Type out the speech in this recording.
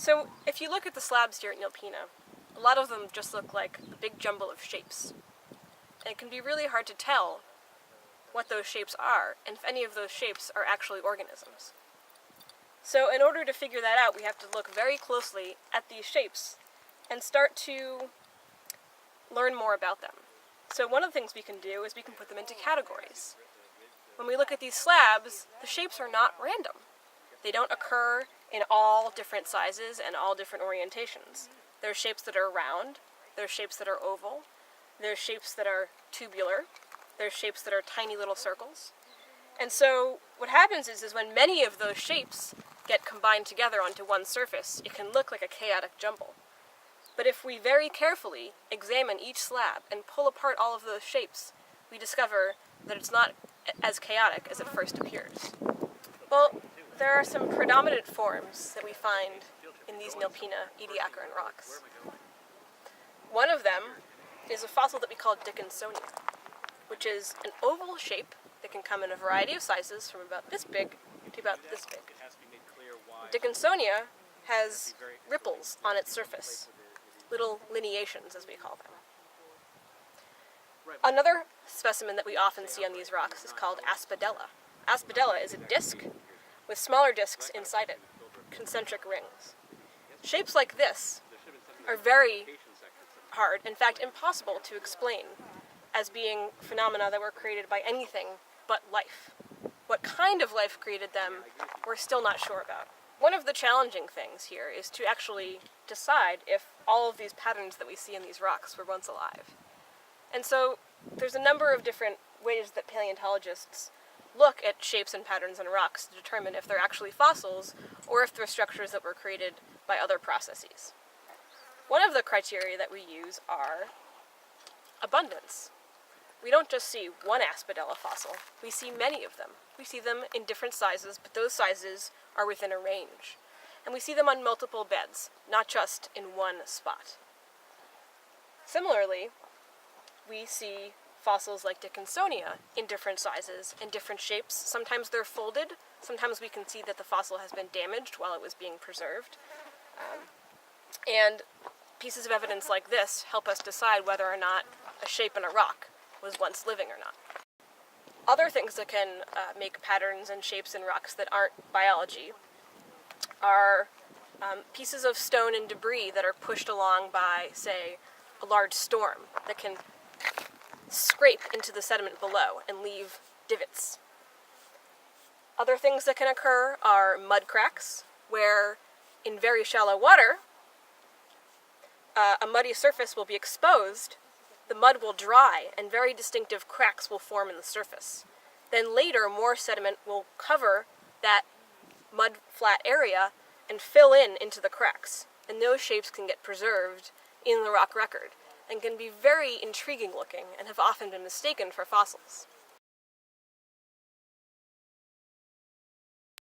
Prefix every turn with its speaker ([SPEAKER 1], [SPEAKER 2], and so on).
[SPEAKER 1] So if you look at the slabs here at Nilpena, a lot of them just look like a big jumble of shapes. And it can be really hard to tell what those shapes are, and if any of those shapes are actually organisms. So in order to figure that out, we have to look very closely at these shapes and start to learn more about them. So one of the things we can do is we can put them into categories. When we look at these slabs, the shapes are not random. They don't occur in all different sizes and all different orientations. There are shapes that are round, there are shapes that are oval, there are shapes that are tubular, there are shapes that are tiny little circles. And so what happens is when many of those shapes get combined together onto one surface, it can look like a chaotic jumble. But if we very carefully examine each slab and pull apart all of those shapes, we discover that it's not as chaotic as it first appears. Well, there are some predominant forms that we find in these Nilpena Ediacaran rocks. One of them is a fossil that we call Dickinsonia, which is an oval shape that can come in a variety of sizes from about this big to about this big. Dickinsonia has ripples on its surface, little lineations as we call them. Another specimen that we often see on these rocks is called aspidella. Aspidella is a disc with smaller discs inside it, concentric rings. Shapes like this are very hard, in fact impossible to explain as being phenomena that were created by anything but life. What kind of life created them, we're still not sure about. One of the challenging things here is to actually decide if all of these patterns that we see in these rocks were once alive. And so there's a number of different ways that paleontologists look at shapes and patterns in rocks to determine if they're actually fossils or if they're structures that were created by other processes. One of the criteria that we use are abundance. We don't just see one aspidella fossil, we see many of them. We see them in different sizes, but those sizes are within a range. And we see them on multiple beds, not just in one spot. Similarly, we see fossils like Dickinsonia in different sizes and different shapes. Sometimes they're folded, sometimes we can see that the fossil has been damaged while it was being preserved. And pieces of evidence like this help us decide whether or not a shape in a rock was once living or not. Other things that can make patterns and shapes in rocks that aren't biology are pieces of stone and debris that are pushed along by, say, a large storm that can scrape into the sediment below and leave divots. Other things that can occur are mud cracks, where in very shallow water, a muddy surface will be exposed, the mud will dry, and very distinctive cracks will form in the surface. Then later, more sediment will cover that mud flat area and fill into the cracks, and those shapes can get preserved in the rock record and can be very intriguing looking and have often been mistaken for fossils.